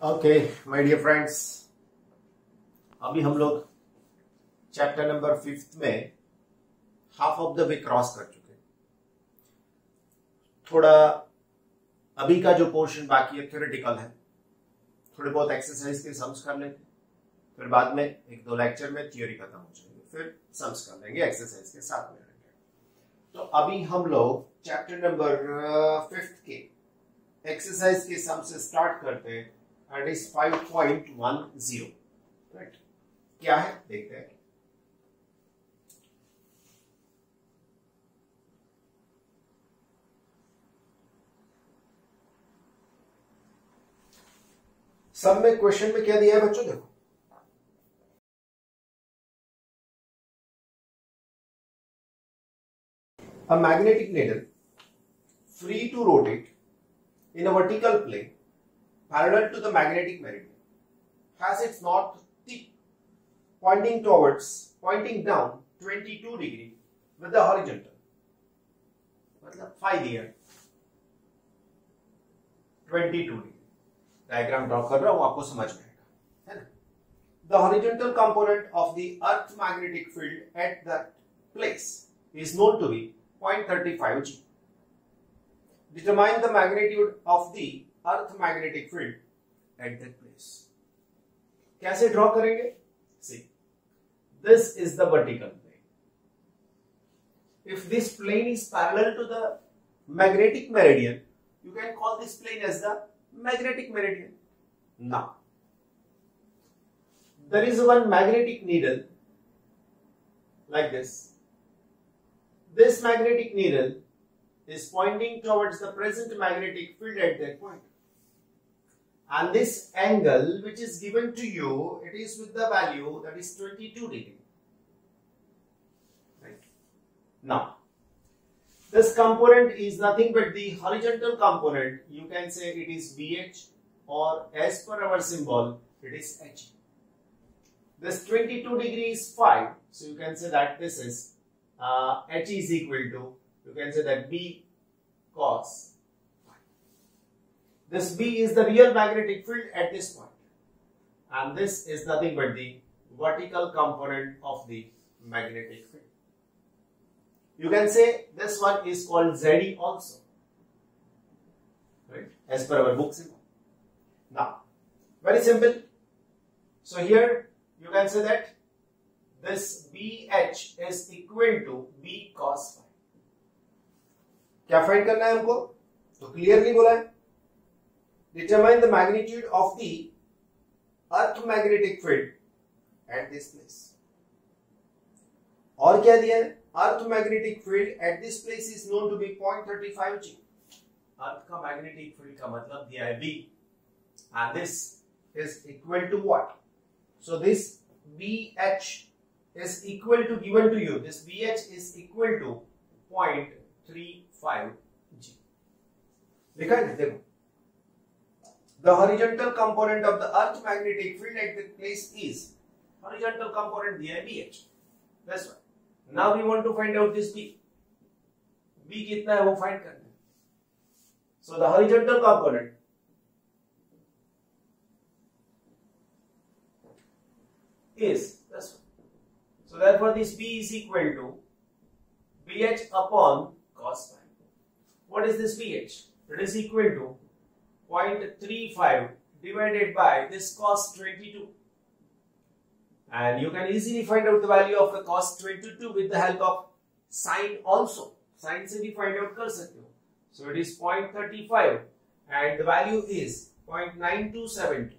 Okay my dear friends, अभी हम लोग चैप्टर नंबर 5 में half of the way cross कर चुके हैं। थोड़ा अभी का जो पोर्शन बाकी है थ्योरेटिकल है, थोड़े बहुत एक्सरसाइज के सम्स कर लेंगे, फिर बाद में एक दो लेक्चर में थ्योरी खत्म हो जाएगी, फिर सम्स कर लेंगे एक्सरसाइज के साथ में रहेंगे। तो अभी हम लोग चैप्टर नंबर 5 के एक्सरसाइज के सम से स्टार्ट करते हैं। And is 5.10, right? क्या है देखते हैं। सब में क्वेश्चन में क्या दिया है बच्चों, देखो। A magnetic needle free to rotate in a vertical plane parallel to the magnetic meridian has its north tip pointing down 22 degree with the horizontal, मतलब 5 दिया 22 डिग्री। डायग्राम ड्रॉ कर रहा हूं, आपको समझ में आएगा, है ना। The horizontal component of the earth magnetic field at that place is known to be 0.35 G. Determine the magnitude of the earth magnetic field at that place. कैसे ड्रॉ करेंगे? See, this is the vertical plane. If this plane is parallel to the magnetic meridian, you can call this plane as the magnetic meridian. Now, there is one magnetic needle like this. This magnetic needle is pointing towards the present magnetic field at that point. And this angle which is given to you, it is with the value that is 22 degree. Right? Now, this component is nothing but the horizontal component. You can say it is BH, or as per our symbol, it is H. This 22 degree is 5. So you can say that this is H is equal to, you can say that B cos phi. This B is the real magnetic field at this point, and this is nothing but the vertical component of the magnetic field. You can say this one is called ZE also, right? As per our book symbol. Now, very simple. So here you can say that this BH is equal to B cos phi. क्या find करना है हमको? तो clearly बोला है, determine the magnitude of the earth magnetic field at this place. और क्या दिया है? Earth magnetic field at this place is known to be 0.35 G। अर्थ का मैग्नेटिक फील्ड का मतलब दिया है B, and this is equal to what? So this BH is equal to, given to you, this BH is equal to 0.35 G. लिखा है, देखो। The horizontal component of the earth magnetic field at the place is, horizontal component दिया है BH. That's right. Now we want to find out this B. B कितना है वो find करना है. So the horizontal component is, that's right. So therefore this B is equal to BH upon cos phi. What is this BH? It is equal to 0.35 divided by this cos 22. And you can easily find out the value of the cos 22 with the help of sine also. Sine से भी find out कर सकते हो. So it is 0.35 and the value is 0.9272.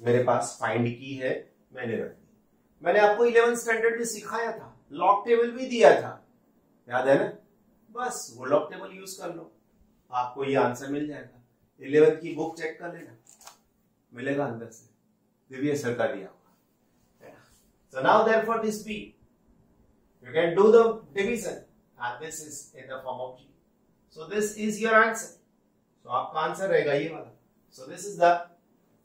मेरे पास find की है, मैंने रख दी। मैंने आपको 11th स्टैंडर्ड में सिखाया था, लॉग टेबल भी दिया था, याद है ना? बस वो लॉग टेबल यूज कर लो, आपको ये आंसर मिल जाएगा। 11th की बुक चेक कर लेना, मिलेगा अंदर से, दिव्य सर का दिया हुआ। So now therefore this B, you can do the division and this is in the form of G. So this is your answer. So आपका आंसर रहेगा ये वाला। So this is the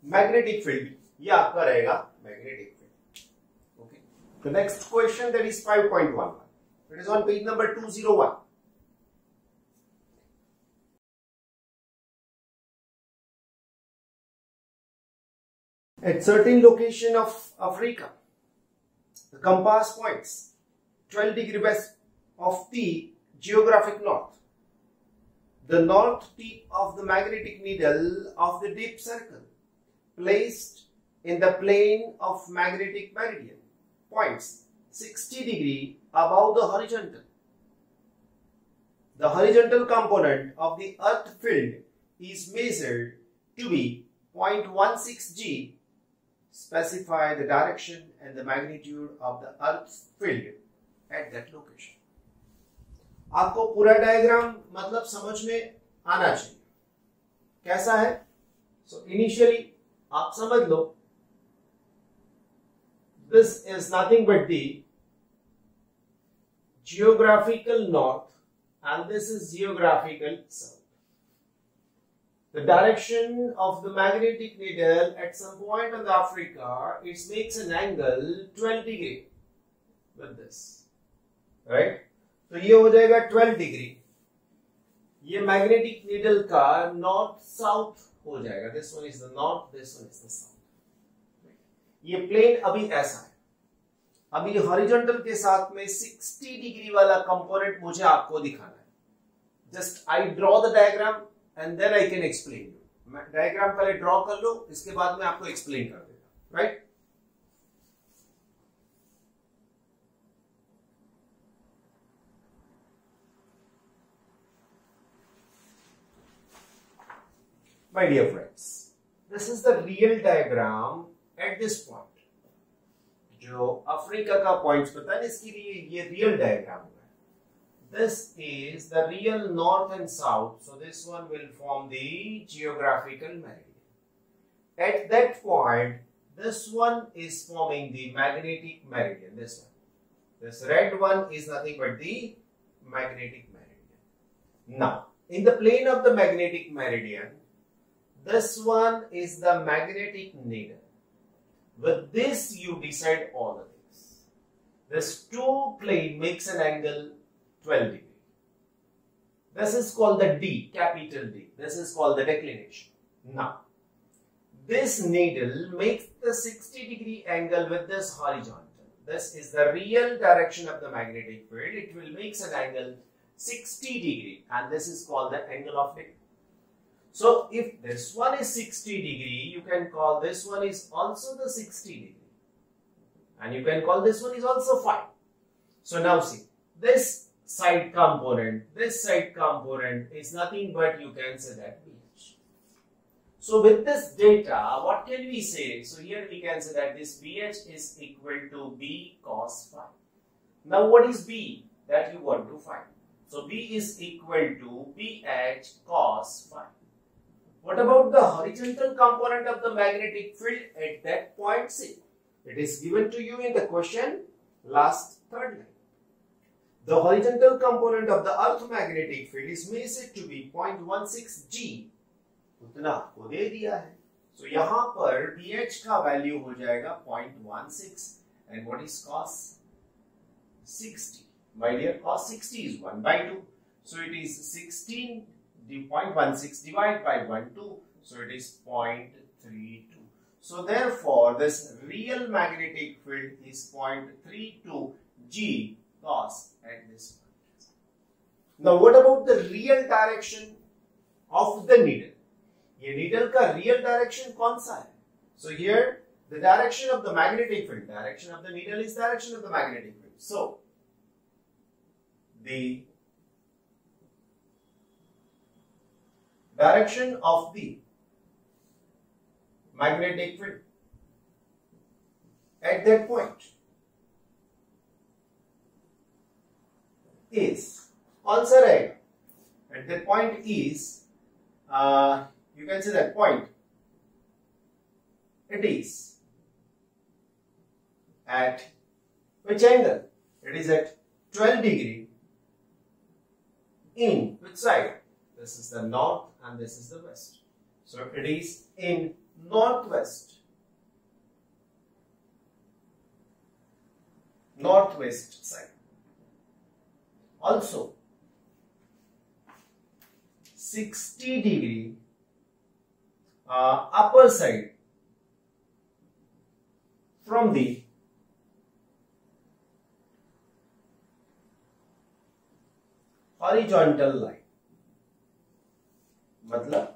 magnetic field, ये आपका रहेगा magnetic field. Okay. The next question, that is 5.11. It is on page number 201. At certain location of Africa, the compass points 12 degrees west of the geographic north. The north tip of the magnetic needle of the deep circle placed in the plane of magnetic meridian points 60 degrees above the horizontal. The horizontal component of the earth field is measured to be 0.16 G. Specify the direction and the magnitude of the earth's field at that location. आपको पूरा diagram मतलब समझ में आना चाहिए. कैसा है? So initially आप समझ लो, this is nothing but the geographical north and this is geographical south. The direction of the magnetic needle at some point on the Africa, it makes an angle 12 degree with this, right? तो ये हो जाएगा 12 degree. ये magnetic needle का north south हो जाएगा. This one is the north, this one is the south. ये plane अभी ऐसा है. अभी हॉरिजॉन्टल के साथ में 60 डिग्री वाला कंपोनेंट मुझे आपको दिखाना है. Just I draw the diagram and then I can explain you. मैं डायग्राम पहले ड्रॉ कर लो, इसके बाद में आपको एक्सप्लेन कर देगा, right? My dear friends, this is the real diagram at this point. जो अफ्रीका का पॉइंट्स पता है इसके लिए ये रियल डायग्राम है. This is the real north and south, so this one will form the geographical meridian. At that point, this one is forming the magnetic meridian. This one, this red one is nothing but the magnetic meridian. Now, in the plane of the magnetic meridian, this one is the magnetic needle. With this, you decide all the things. This two plane makes an angle 12 degree. This is called the D, capital D. This is called the declination. Now, this needle makes the 60 degree angle with this horizontal. This is the real direction of the magnetic field. It will make an angle 60 degree, and this is called the angle of declination. So, if this one is 60 degree, you can call this one is also the 60 degree. And you can call this one is also 5. So, now see, this side component is nothing but you can say that BH. So, with this data, what can we say? So, here we can say that this BH is equal to B cos phi. Now, what is B that you want to find? So, B is equal to BH cos phi. What about the horizontal component of the magnetic field at that point? See, it is given to you in the question, last third line. The horizontal component of the earth magnetic field is measured to be 0.16 G. उतना आपको दे दिया है. So यहाँ पर BH का value हो जाएगा 0.16 and what is cos 60? My dear, cos 60 is 1 by 2. So it is 16. The 0.16 divided by 12, so it is 0.32. So therefore, this real magnetic field is 0.32 G cos at this point. Now, what about the real direction of the needle? ये needle का real direction कौन सा है? So here, the direction of the magnetic field, direction of the needle is direction of the magnetic field. So the direction of the magnetic field at that point is कौन सा रहेगा? At that point is you can say that point it is at which angle? It is at 12 degree in which side? This is the north and this is the west. So it is in northwest. Northwest side. Also 60 degree upper side from the horizontal line, मतलब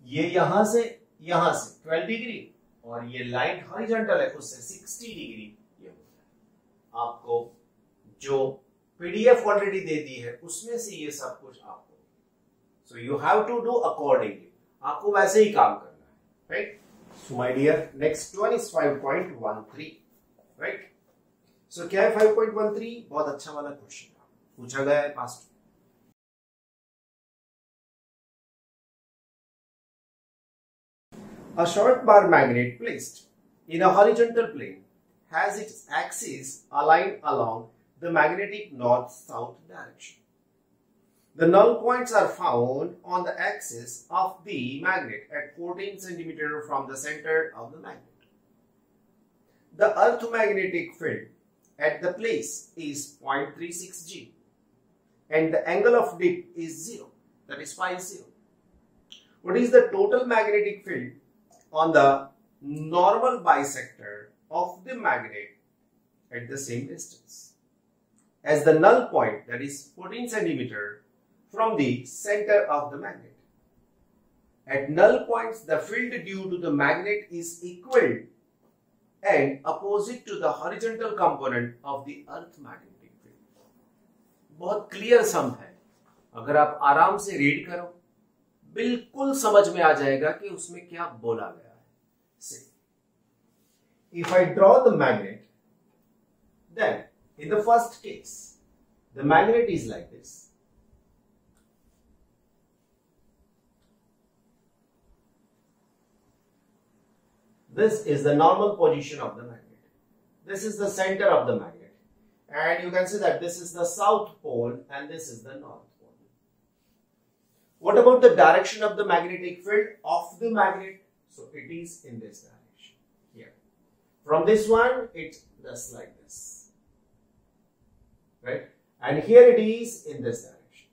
ये यहां से 12 degree और ये line horizontal है उससे 60 degree ये होता है। आपको जो पीडीएफ ऑलरेडी दे दी है उसमें से ये सब कुछ आपको, so you have to do accordingly, आपको वैसे ही काम करना है, right. So my dear, next one is 5.13, right. So क्या है 5.13? बहुत अच्छा वाला क्वेश्चन पूछा गया है past. A short bar magnet placed in a horizontal plane has its axis aligned along the magnetic north-south direction. The null points are found on the axis of the magnet at 14 cm from the center of the magnet. The earth magnetic field at the place is 0.36 G and the angle of dip is 0, that is phi 0. What is the total magnetic field on the normal bisector of the magnet at the same distance, as the null point, that is 14 cm from the center of the magnet. At null points, the field due to the magnet is equal and opposite to the horizontal component of the earth magnetic field. बहुत clear सम है, अगर आप आराम से read करो बिल्कुल समझ में आ जाएगा कि उसमें क्या बोला गया है। See, if I draw the magnet, then in the first case, the magnet is like this. This is the normal position of the magnet. This is the center of the magnet. And you can see that this is the south pole and this is the north pole. What about the direction of the magnetic field of the magnet? So it is in this direction here. From this one, it's just like this, right? And here it is in this direction.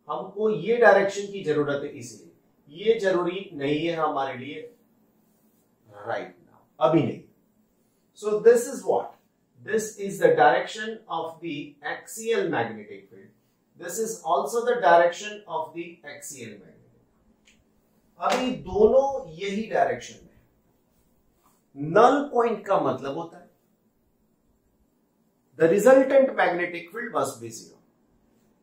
हमको ये direction की जरूरत है, इसलिए ये जरूरी नहीं है हमारे लिए right now, अभी नहीं. So this is what? This is the direction of the axial magnetic field. This is also the direction of the axial magnetic. अभी दोनों यही डायरेक्शन में. नल पॉइंट का मतलब होता है the resultant magnetic field must be 0.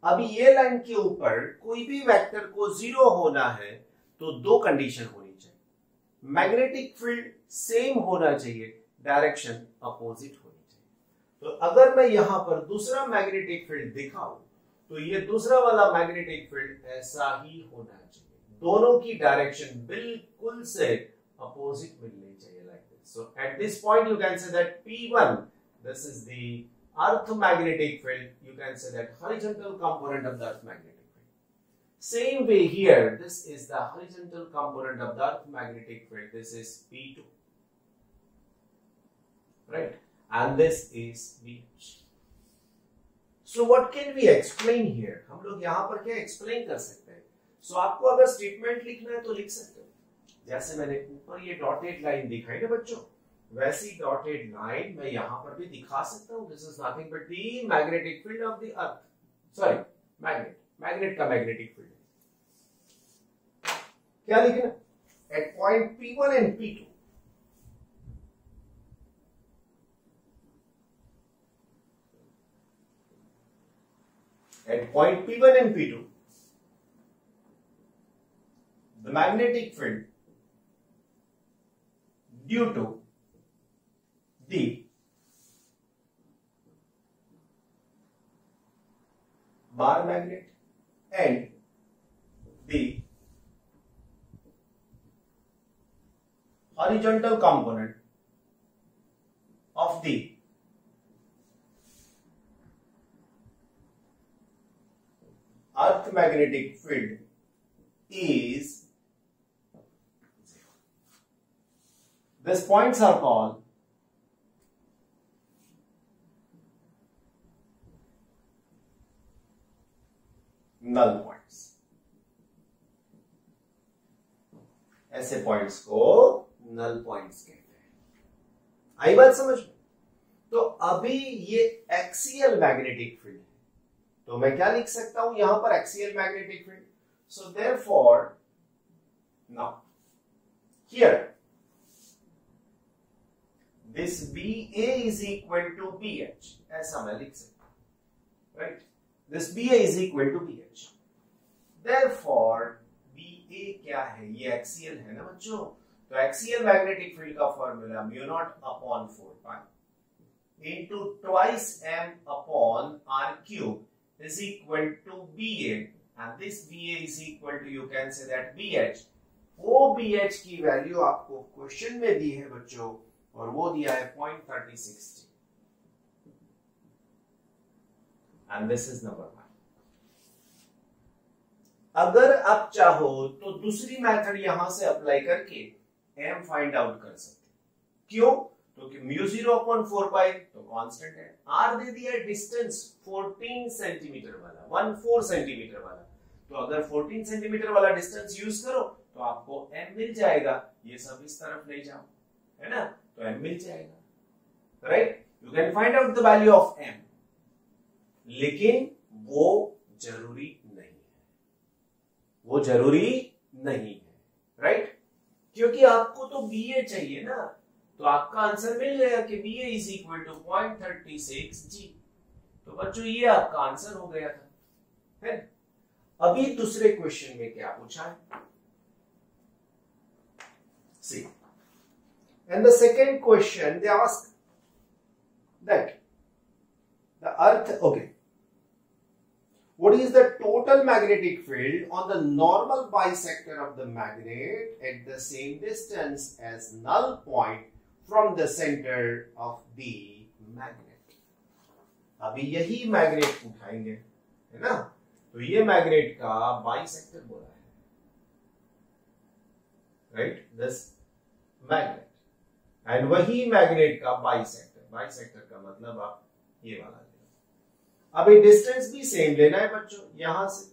अभी ये लाइन के ऊपर कोई भी वेक्टर को 0 होना है तो दो कंडीशन होनी चाहिए. मैग्नेटिक फील्ड सेम होना चाहिए, डायरेक्शन अपोजिट होनी चाहिए. तो अगर मैं यहां पर दूसरा मैग्नेटिक फील्ड दिखाऊं तो ये दूसरा वाला मैग्नेटिक फील्ड ऐसा ही होना चाहिए. दोनों की डायरेक्शन बिल्कुल से अपोजिट मिलनी चाहिए, like this. So at this point you can say that P1, this is the earth magnetic field. You can say that horizontal component of the earth magnetic field. Same way here, this is the horizontal component of the earth magnetic field. This is P2, right? And this is BH. So what can we explain here? हम लोग यहाँ पर क्या explain कर सकते हैं? So आपको अगर स्टेटमेंट लिखना है तो लिख सकते हो. जैसे मैंने ऊपर ये डॉटेड लाइन दिखाई ना बच्चों, वैसी डॉटेड लाइन मैं यहां पर भी दिखा सकता हूं. This is nothing but the magnetic field of the earth, sorry magnet का मैग्नेटिक फील्ड. क्या लिखना? At point P1 and P2 at point P1 and P2, the magnetic field due to the bar magnet and the horizontal component of the earth magnetic field is 0. These points are called null points. ऐसे points को नल points कहते हैं. आई बात समझ में? तो अभी ये एक्सियल मैग्नेटिक फील्ड है, तो मैं क्या लिख सकता हूं यहां पर axial magnetic field. So therefore now here this BA is equal to BH, ऐसा मैं लिख सकता हूं, right. This BA is equal to BH. Therefore BA क्या है, ये एक्सियल है ना बच्चों. तो एक्सियल मैग्नेटिक फील्ड का formula mu naught upon 4 pi into twice m upon r cube is equal to BA, and this BA is equal to, you can say that BH. वो BH की value आपको question में दी है बच्चों, और वो दिया है 0.36 एंड दिस इज नंबर 1. अगर आप चाहो तो दूसरी मेथड यहां से अप्लाई करके m फाइंड आउट कर सकते. क्यों? क्योंकि म्यू 0/4 पाई तो कांस्टेंट है, r दे दिया डिस्टेंस 14 सेंटीमीटर वाला, 14 सेंटीमीटर वाला. तो अगर 14 सेंटीमीटर वाला डिस्टेंस यूज करो तो आपको m मिल जाएगा. ये सब इस तरफ ले जाओ, है ना, तो m मिल जाएगा, right. You can find out the value of m, लेकिन वो जरूरी नहीं है, वो जरूरी नहीं है, राइट. क्योंकि आपको तो BA चाहिए ना, तो आपका आंसर मिल गया कि BA is equal to 0.36G. तो बच्चों ये आपका आंसर हो गया था, है. अभी दूसरे क्वेश्चन में क्या पूछा है, सी. And the second question they ask that the earth, okay, what is the total magnetic field on the normal bisector of the magnet at the same distance as null point from the center of the magnet. अभी यही magnet उठाएंगे, है ना. तो ये magnet का bisector बोला है, राइट, दिस मैग्नेट. एंड वही मैग्नेट का बाइसेक्टर, बाइसेक्टर का मतलब आप ये वाला लेना. अभी डिस्टेंस भी सेम लेना है बच्चों यहां से,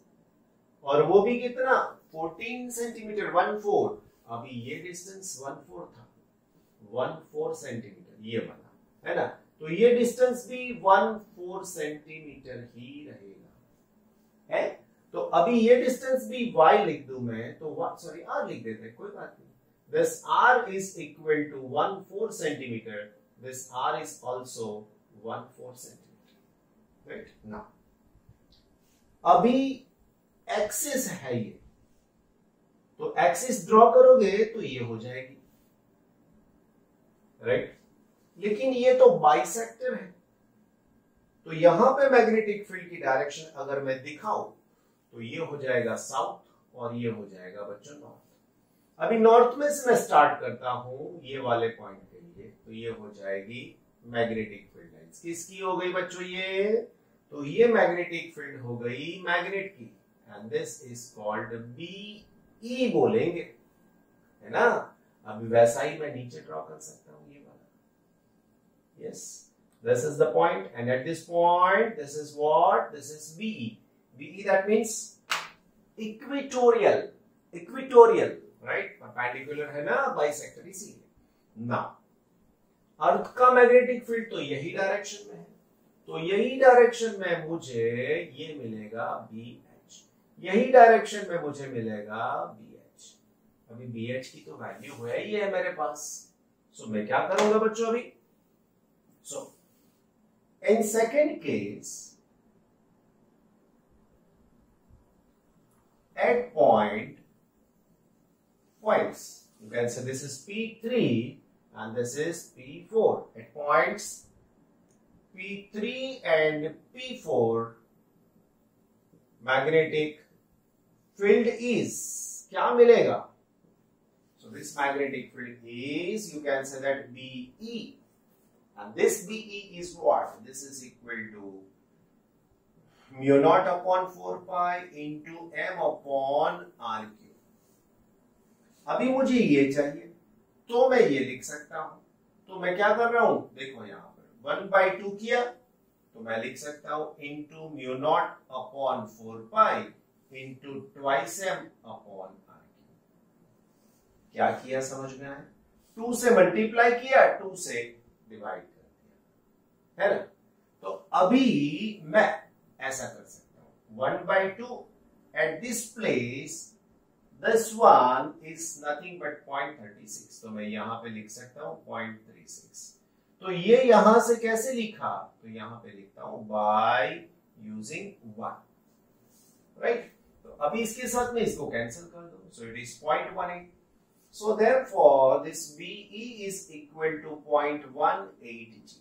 और वो भी कितना, 14 सेंटीमीटर, 14. अभी ये डिस्टेंस 14 था, 14 सेंटीमीटर ये वाला, है ना. तो ये डिस्टेंस भी 14 सेंटीमीटर ही रहेगा, है. तो अभी ये डिस्टेंस भी y लिख दूं मैं, तो सॉरी r लिख देते हैं, कोई बात नहीं. This r is equal to 14 centimeter. This r is also 14 centimeter. Right? Now, अभी एक्सिस है ये, तो एक्सिस ड्रॉ करोगे तो ये हो जाएगी, राइट. लेकिन ये तो बाइसेक्टर है, तो यहां पे मैग्नेटिक फील्ड की डायरेक्शन अगर मैं दिखाऊं तो ये हो जाएगा साउथ और ये हो जाएगा बच्चों नॉर्थ. अभी नॉर्थ में से मैं स्टार्ट करता हूं ये वाले पॉइंट के लिए, तो ये हो जाएगी मैग्नेटिक फील्ड लाइंस. किसकी हो गई बच्चों ये, तो ये मैग्नेटिक फील्ड हो गई मैग्नेट की, and this is called BE बोलेंगे, है ना. अभी वैसा ही मैं नीचे ड्रॉ कर सकता हूं ये वाला. Yes, this is the point, and eight this point this is what, this is BE. BE that means equatorial, equatorial, right. Perpendicular है ना, बाइसेक्टर इसीलिए. नाउ अर्थ का मैग्नेटिक फील्ड तो यही डायरेक्शन में है, तो यही डायरेक्शन में मुझे ये मिलेगा BH, यही डायरेक्शन में मुझे मिलेगा BH. अभी BH की तो वैल्यू है ही है मेरे पास, सो मैं क्या करूंगा बच्चों अभी. So in second case at points, you can say this is P3 and this is P4. At points P3 and P4 magnetic field is, क्या मिलेगा. So this magnetic field is, you can say that BE, and this BE is what, this is equal to mu naught upon 4 pi into m upon r cube. अभी मुझे ये चाहिए तो मैं ये लिख सकता हूं, तो मैं क्या कर रहा हूं, देखो यहां पर 1/2 किया तो मैं लिख सकता हूं into mu naught upon 4 pi into twice m upon r cube. क्या किया समझ में आया, 2 से मल्टीप्लाई किया, 2 से डिवाइड कर दिया, है ना। तो अभी मैं ऐसा कर सकता हूं 1/2 eight this place, this one is nothing but 0.36, तो मैं यहां पे लिख सकता हूं 0.36। तो ये यहां से कैसे लिखा, तो यहां पे लिखता हूं बाय यूजिंग 1, राइट। तो अभी इसके साथ में इसको कैंसिल कर दो, so it is 0.18। So therefore this BE is equal to 0.18 G।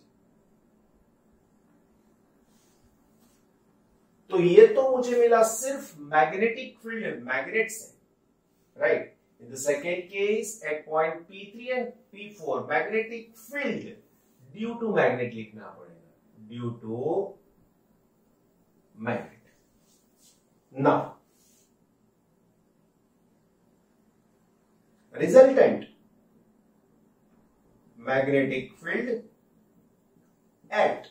तो ये तो मुझे मिला सिर्फ मैग्नेटिक फील्ड मैग्नेट से, right. In the second case at point P3 and P4 magnetic field due to magnet लिखना पड़ेगा, due to magnet. Now resultant magnetic field at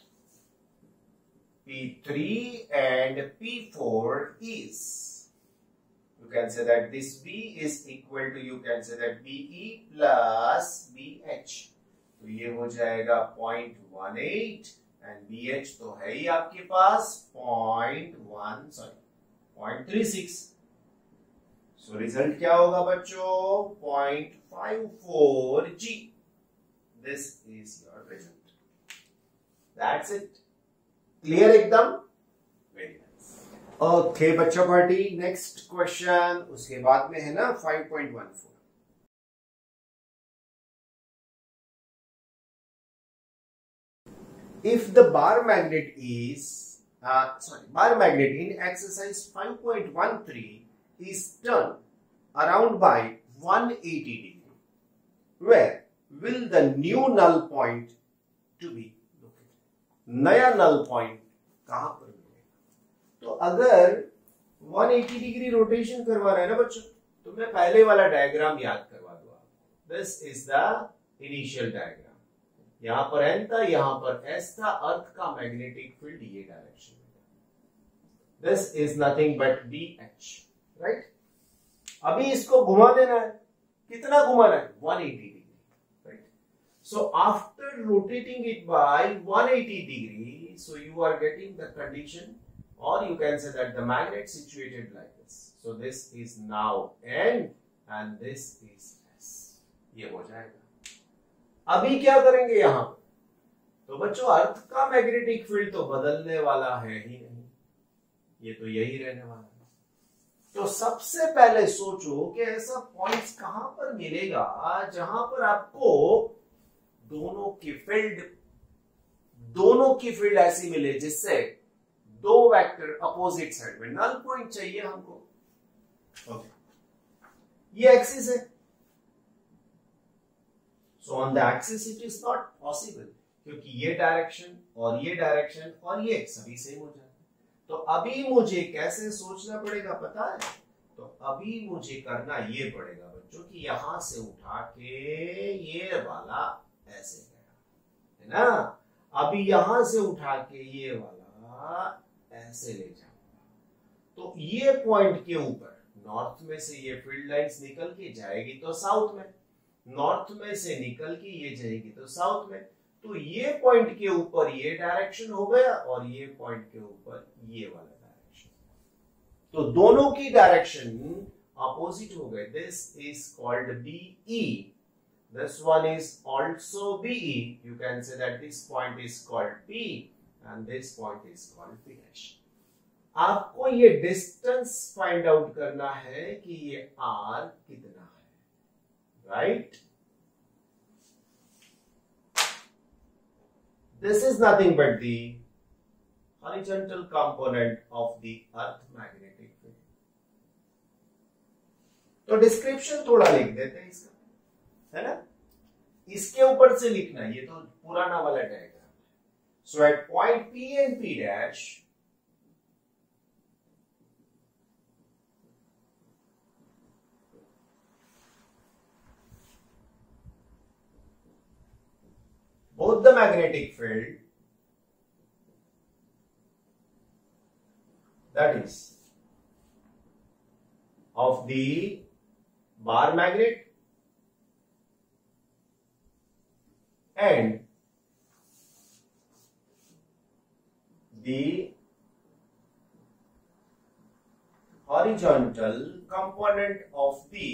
P3 and P4 is, you can say that this B is equal to, you can say that BE plus BH, तो ये हो जाएगा 0.18 and BH तो है ही आपके पास 0.36। So result क्या होगा बच्चों, 0.54 G। This is your result, that's it, clear एकदम, वेरी नाइस। ओके बच्चों पार्टी, नेक्स्ट क्वेश्चन उसके बाद में है ना 5.14। If the bar magnet is bar magnet in exercise 5.13 is turned around by 180 degree, where will the new null point to be located? नया null point कहां पर मिलेगा? तो अगर 180 डिग्री रोटेशन करवा रहा है ना बच्चों, तो मैं पहले वाला डायग्राम याद करवा दूं आपको। This is the initial diagram, यहां पर N था, यहां पर S था, अर्थ का मैग्नेटिक फील्ड ये डायरेक्शन में, this is nothing but BH, right. अभी इसको घुमा देना है, कितना घुमाना है, 180 degree, right. So after rotating it by 180 degree, so you are getting the condition, और you can say that the magnet situated like this, so this is now N and this is S, ये हो जाएगा। अभी क्या करेंगे यहां पर, तो बच्चों अर्थ का मैग्नेटिक फील्ड तो बदलने वाला है ही नहीं, ये तो यही रहने वाला है। तो सबसे पहले सोचो कि ऐसा पॉइंट्स कहां पर मिलेगा जहां पर आपको दोनों की फील्ड ऐसी मिले जिससे दो वेक्टर अपोजिट साइड में, नल पॉइंट चाहिए हमको। ओके, ये एक्सिस है, so on the axis it is not possible, क्योंकि ये डायरेक्शन और ये डायरेक्शन और ये सभी सेम हो जाए। तो अभी मुझे कैसे सोचना पड़ेगा पता है, तो अभी मुझे करना ये पड़ेगा बच्चों कि यहां से उठा के ये वाला ऐसे गया, है ना। अभी यहां से उठा के ये वाला ऐसे ले जाऊंगा, तो ये पॉइंट के ऊपर नॉर्थ में से ये फील्ड लाइंस निकल के जाएगी तो साउथ में, नॉर्थ में से निकल के ये जाएगी तो साउथ में, तो ये पॉइंट के ऊपर ये डायरेक्शन हो गया और ये पॉइंट के ऊपर ये वाला डायरेक्शन, तो दोनों की डायरेक्शन अपोजिट हो गए। This is called BE, this one is also BE, you can say that this point is called P and this point is called P'। आपको ये डिस्टेंस फाइंड आउट करना है कि ये R कितना है, right. This is nothing but the horizontal component of the earth magnetic field। तो description थोड़ा लिख देते हैं इसका, है ना, इसके ऊपर से लिखना, ये तो पुराना वाला डायग्राम है। So at point P and P' both the magnetic field, that is of the bar magnet and the horizontal component of the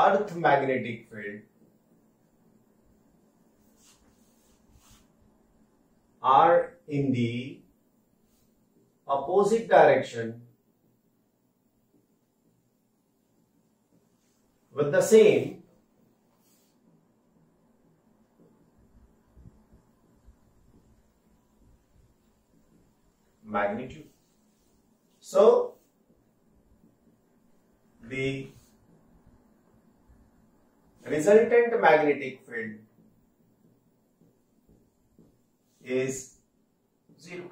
earth magnetic field are in the opposite direction with the same magnitude. So the resultant magnetic field is 0.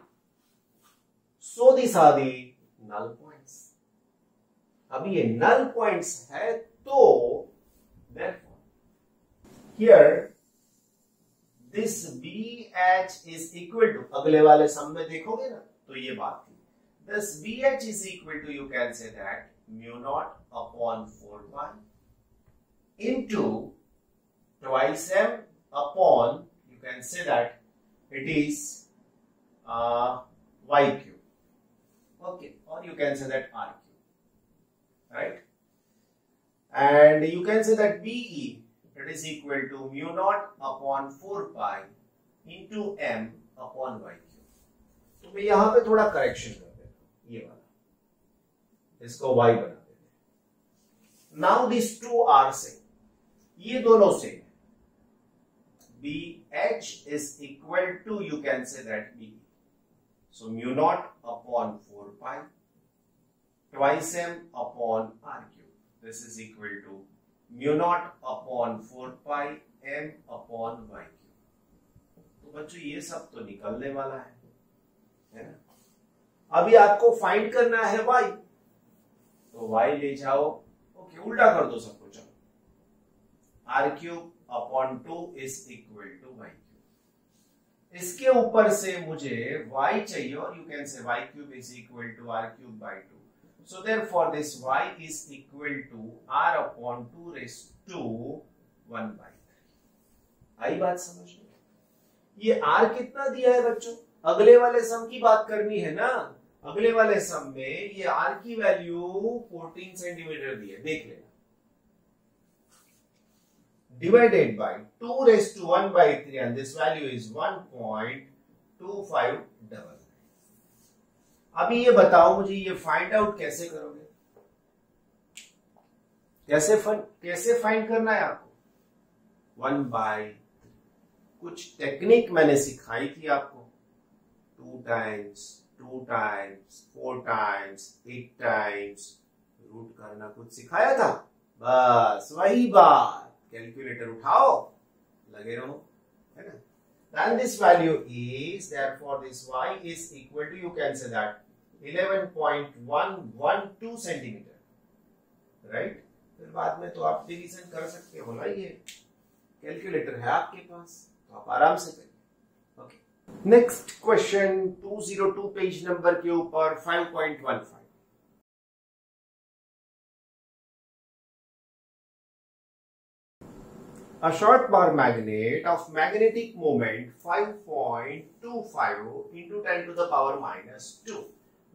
So these are the null points. अब ये null points है तो therefore here this BH is equal to, अगले वाले सम में देखोगे ना तो ये बात थी, this BH is equal to, you can say that mu naught upon 4 pi into twice m upon, you can say that it is y cube, okay, or you can say that r cube, right? And you can say that BE, it is equal to mu naught upon 4 pi into m upon y cube. तो मैं यहां पे थोड़ा correction कर देता हूं, ये वाला इसको y बना देते हैं. Now this two are same, ये दोनों सेम है. BH is equal to, you can say that BE. So mu naught upon 4 pi twice m upon r cube. This is equal to mu naught upon 4 pi m upon y cube. तो बच्चों ये सब तो निकलने वाला है ना. अभी आपको फाइंड करना है y, तो y ले जाओ, ओके, उल्टा कर दो सब कुछ. r cube upon 2 is equal to y cube. इसके ऊपर से मुझे y चाहिए और you can say y cube is equal to r cube by 2. So therefore this y is equal to r upon 2 raised to 1 by 3. आई बात समझ में? ये r कितना दिया है बच्चों? अगले वाले सम की बात करनी है ना. अगले वाले सम में ये r की वैल्यू 14 सेंटीमीटर दी है, देख लेना. Divided by 2 raised to 1 by 3 and this value is 1.25. अभी ये बताओ मुझे, ये फाइंड आउट कैसे करोगे? कैसे फाइंड करना है आपको? 1 by 3. कुछ टेक्निक मैंने सिखाई थी आपको. 2 times, 2 times, 4 times, 8 times root करना कुछ सिखाया था. बस वही बात. कैलकुलेटर उठाओ, लगे रहो, है ना. Then this value is, therefore this y is equal to, you can say that 11.112 centimetre, right. फिर बाद में तो आप डिवीजन कर सकते हो ना, ये कैलकुलेटर है आपके पास तो आप आराम से करिए. Okay, next question 202 page number के ऊपर 5.15. A short bar magnet of magnetic moment 5.25 into 10 to the power minus 2.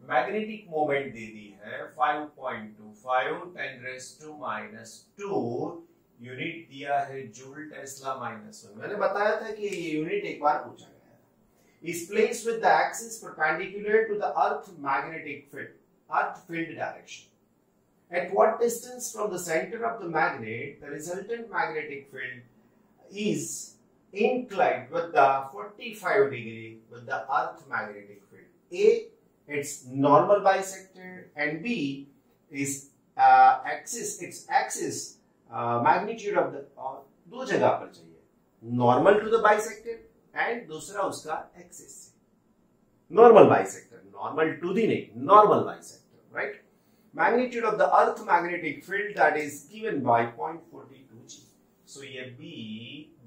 Magnetic moment दे दी है 5.25 10 raised to minus 2. यूनिट दिया है जूल टेस्ला -1. मैंने बताया था कि ये यूनिट एक बार पूछा गया है. Is placed with the axis perpendicular to the earth magnetic field, earth field direction. At what distance from the center of the magnet the resultant magnetic field is inclined with the 45 degree with the earth magnetic field? A, its normal bisector, and B is its axis magnitude of the, दो जगह पर चाहिए, normal to the bisector and दूसरा उसका axis. Normal bisector, normal to the नहीं, normal bisector, right? Magnitude of the earth magnetic field that is given by 0.42 g. So ये B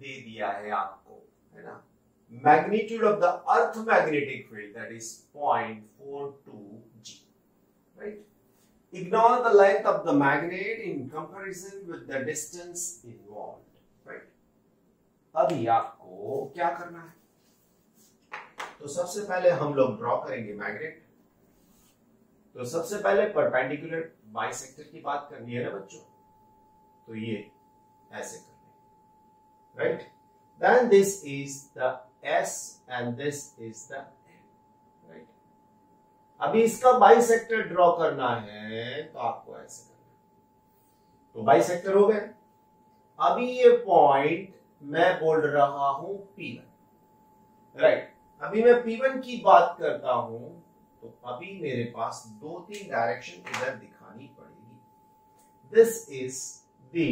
दे दिया है आपको, है ना. Magnitude of the earth magnetic field that is 0.42 g, right. Ignore the length of the magnet in comparison with the distance involved, right. अभी आपको क्या करना है? तो सबसे पहले हम लोग ड्रॉ करेंगे मैग्नेट। तो सबसे पहले परपेंडिकुलर बाइसेक्टर की बात करनी है ना बच्चों, तो ये ऐसे करना है, right. Then this is the S and this is the M, right. अभी इसका बाइसेक्टर ड्रॉ करना है तो आपको ऐसे करना है। तो बाइसेक्टर हो गए। अभी ये पॉइंट मैं बोल रहा हूं P1, राइट। अभी मैं P1 की बात करता हूं तो अभी मेरे पास 2-3 डायरेक्शन इधर दिखानी पड़ेगी। This is the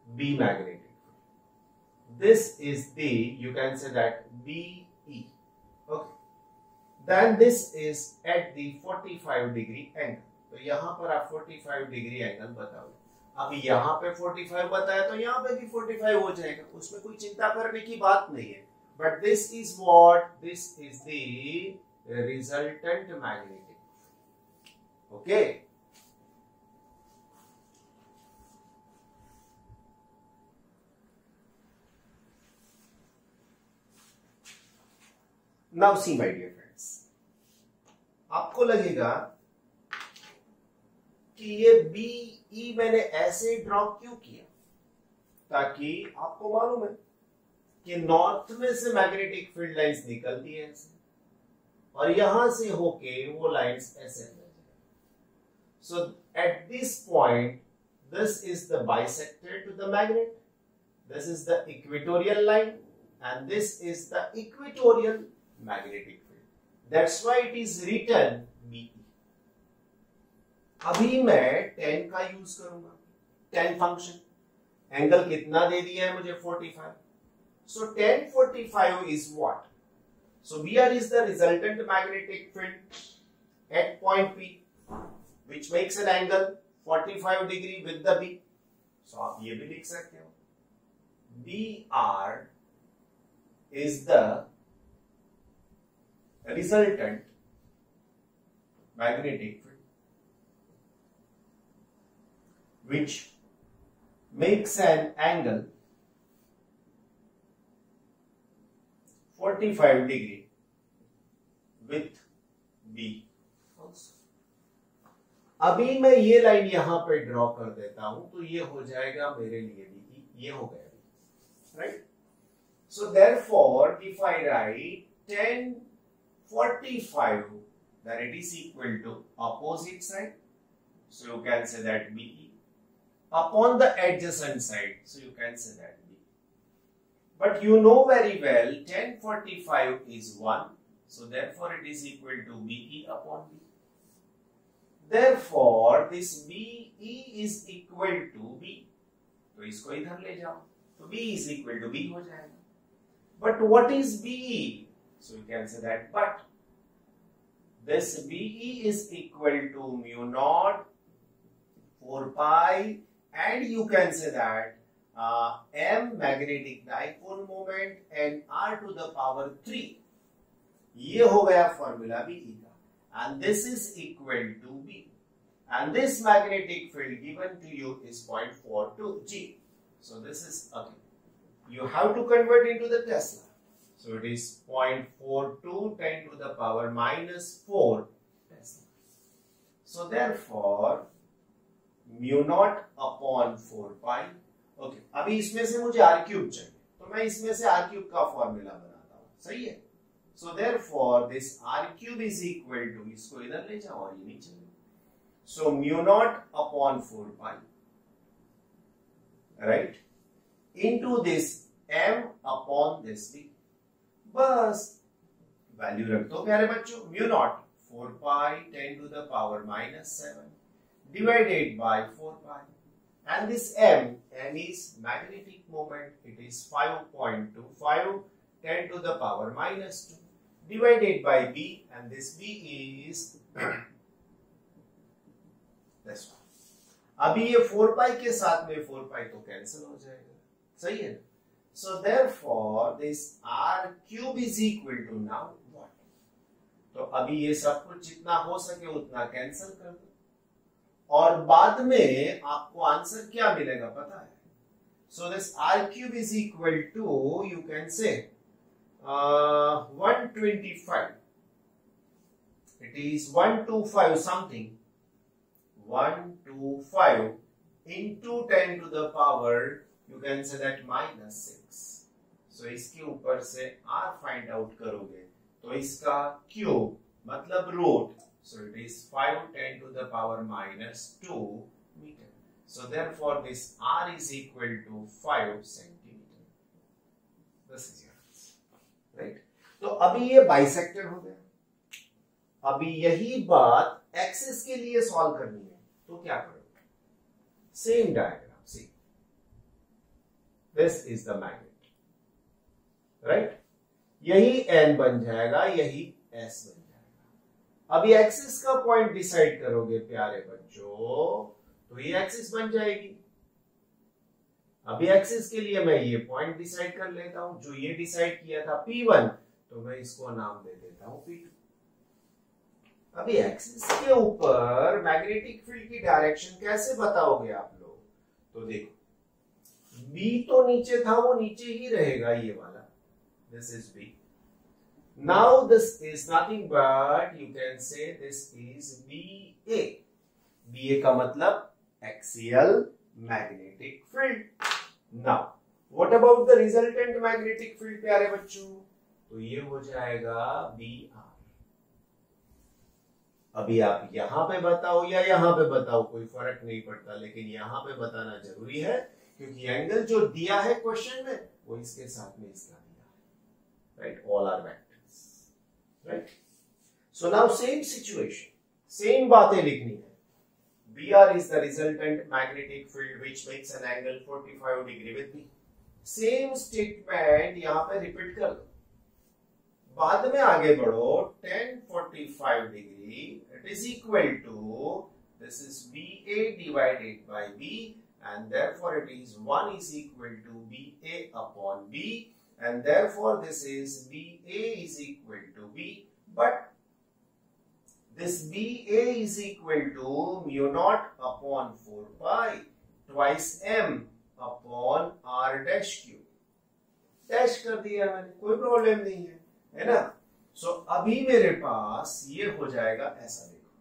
B magnetic field. This is the, you can say that BE. Okay. Then this is at the 45 degree angle. तो यहां पर आप 45 डिग्री एंगल बताओ। अभी यहाँ पे 45 बताया तो यहाँ पे भी 45 हो जाएगा, उसमें कोई चिंता करने की बात नहीं है। But this is what, this is the resultant magnetic. Okay, now see my dear friends, आपको लगेगा कि ये BE मैंने ऐसे ड्रॉ क्यों किया, ताकि आपको मालूम है कि नॉर्थ में से मैग्नेटिक फील्ड लाइंस निकलती है ऐसे, और यहां से होके वो लाइंस ऐसे अंदर जाएगी। So at this point this is the bisector to the magnet, this is the equatorial line and this is the equatorial magnetic field. That's why it is written BE. अभी मैं tan का use करूंगा, tan function. Angle कितना दे दिया है मुझे 45, so tan 45 is what? So BR is the resultant magnetic field at point P which makes an angle 45 degree with the B. So आप ये भी लिख सकते हो, BR is the resultant magnetic field which makes an angle 45 degree with B also. अभी मैं ये line यहां पे ड्रॉ कर देता हूं तो ये हो जाएगा मेरे लिए भी, ये हो गया, right. So therefore if I right tan 45, then it is equal to opposite side, so you can say that BE, upon the adjacent side, so you can say that BE. But you know very well tan 45 is 1, so therefore it is equal to BE upon B. Therefore this BE is equal to B, तो इसको इधर ले जाओ तो B is equal to B हो जाएगा। But what is BE? So you can say that, but this BE is equal to mu naught 4 pi, and you can say that M magnetic dipole moment and R to the power 3. ये हो गया formula BE का, and this is equal to B, and this magnetic field given to you is 0.42 G. So this is okay. You have to convert into the Tesla. So it is 0.42 10 to the power minus 4 Tesla. So therefore mu naught upon 4 pi. Okay. अभी इसमें से मुझे R cube चाहिए, तो मैं इसमें से R cube का फॉर्मूला बनाता हूँ, सही है। So therefore this R cube is equal to, इसको इधर ले जाओ और ये नीचे ले, so mu naught upon 4 pi, right, into this M upon this B. बस वैल्यू रख दो प्यारे बच्चों, mu naught 4 pi 10 to the power minus 7 divided by 4 pi, and this m is magnetic moment, it is 5.25 10 to the power minus 2 divided by B, and this B is this one. अभी ये 4 पाई के साथ में 4 पाई तो cancel हो जाएगा, सही है। So therefore this R cube is equal to now what? तो अभी ये सब कुछ जितना हो सके उतना कैंसिल कर दो, और बाद में आपको आंसर क्या मिलेगा पता है। So this R cube is equal to, you can say 125. It is 125 something. 125 into 10 to the power, you can say that -6. So इसके ऊपर से r फाइंड आउट करोगे तो इसका क्यूब मतलब root. So it is 5 10 to the power -2 meter. So therefore this r is equal to 5 centimeter. This is your answer, right? तो अभी ये बाइसेक्टर हो गया. अभी यही बात एक्सिस के लिए सॉल्व करनी है तो क्या करोगे? Same diagram. See this is the magnet, right? यही n बन जाएगा, यही s बन जाएगा. अभी एक्सिस का पॉइंट डिसाइड करोगे प्यारे बच्चों तो ये एक्सिस बन जाएगी. अभी एक्सिस के लिए मैं ये पॉइंट डिसाइड कर लेता हूं. जो ये डिसाइड किया था P1 तो मैं इसको नाम दे देता हूं P2. अभी एक्सिस के ऊपर मैग्नेटिक फील्ड की डायरेक्शन कैसे बताओगे आप लोग? तो देखो B तो नीचे था, वो नीचे ही रहेगा ये वाला. This is B. Now this is nothing but you can say this is BA. BA का मतलब axial magnetic field. Now what about the resultant magnetic field प्यारे बच्चों? तो ये हो जाएगा BR. अभी आप यहां पे बताओ या यहां पे बताओ कोई फर्क नहीं पड़ता, लेकिन यहां पे बताना जरूरी है क्योंकि एंगल जो दिया है क्वेश्चन में वो इसके साथ में इसका दिया है, right? All are vectors, right? So now same situation, same बातें लिखनी है. BR is the resultant magnetic field which makes an angle 45 degree with B. Same statement यहां पे रिपीट कर दो. बाद में आगे बढ़ो. tan 45 degree it is equal to this is BA divided by B, and therefore it is 1 is equal to BA upon B, and therefore this is BA is equal to B, but this BA is equal to mu naught upon 4 pi twice m upon r dash cube. Dash कर दिया मैंने, कोई problem नहीं है ना? सो अभी मेरे पास ये हो जाएगा ऐसा, देखो,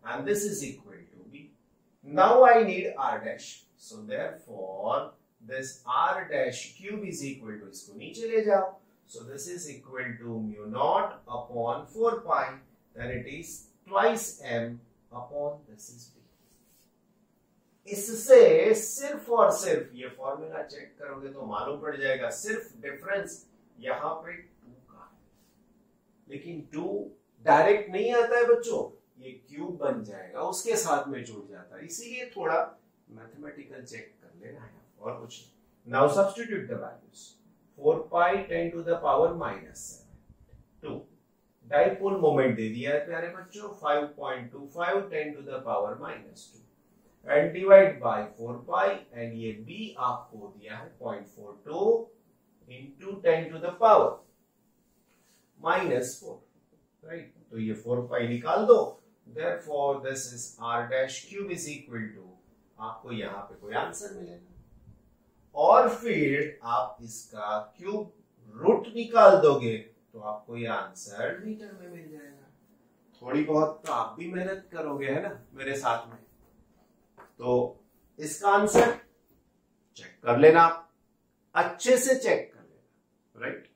and this is equal to B. Now I need r dash, so therefore this r dash cube is equal to, इसको नीचे ले जाओ, so this is equal to mu naught upon 4 pi, then it is twice m upon this is B. इससे सिर्फ और सिर्फ ये formula check करोगे तो मालूम पड़ जाएगा, सिर्फ डिफरेंस यहाँ पे 2 का है, लेकिन 2 डायरेक्ट नहीं आता है बच्चों, ये क्यूब बन जाएगा उसके साथ में जुड़ जाता है, इसीलिए थोड़ा मैथमेटिकल चेक कर लेना है और कुछ नहीं. Now substitute the values. 4 pi 10 to the power -7. 2 dipole moment दे दिया है प्यारे बच्चों 5.25 10 to the power -2 and divide by 4 pi, and ये B आपको दिया है 0.42 into 10 to the power -4, right? तो ये 4 pi निकाल दो. Therefore this is r dash cube is equal to, आपको यहाँ पे कोई आंसर मिलेगा, और फिर आप इसका क्यूब रूट निकाल दोगे तो आपको ये आंसर मीटर में मिल जाएगा. थोड़ी बहुत तो आप भी मेहनत करोगे, है ना, मेरे साथ में. तो इसका आंसर चेक कर लेना, अच्छे से चेक कर लेना, राइट?